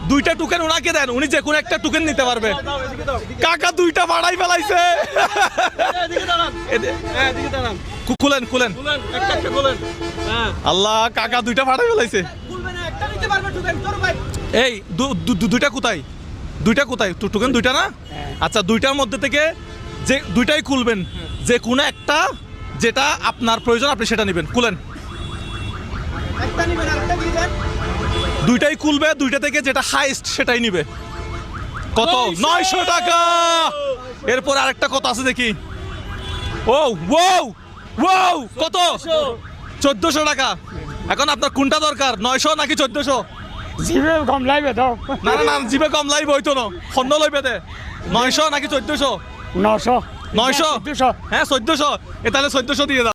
দুইটা টোকেন ওনাকে দেন, উনি যে কোনো একটা টোকেন নিতে পারবে। কাকা দুইটা বাড়াই ফেলাইছে। খুলেন খুলেন, আল্লাহ কাকা দুইটা বাড়াই ফেলাইছে। এই দুইটা কোথায়, দুইটা কোথায় টোকেন? দুইটা না? আচ্ছা, দুইটার মধ্যে থেকে যে দুইটাই খুলবেন, যে কোনো একটা যেটা আপনার প্রয়োজন আপনি সেটা নেবেন। খুলেন, দুইটাই খুলবে, দুইটা থেকে যেটা হাইস্ট সেটাই নিবে। কত? 900 টাকা। এরপর আরেকটা কত আছে দেখি। ও ও কত? 1400 টাকা। এখন আপনার কোনটা দরকার, 900 নাকি 1400? জিবে কম লাইবে দাও। না না না, জিবে কম লাইব হইতো না, খন্ড লইবে দে। 900 নাকি 1400? 900 900? হ্যাঁ 1400। এ তাহলে 1400 দিয়ে দাও।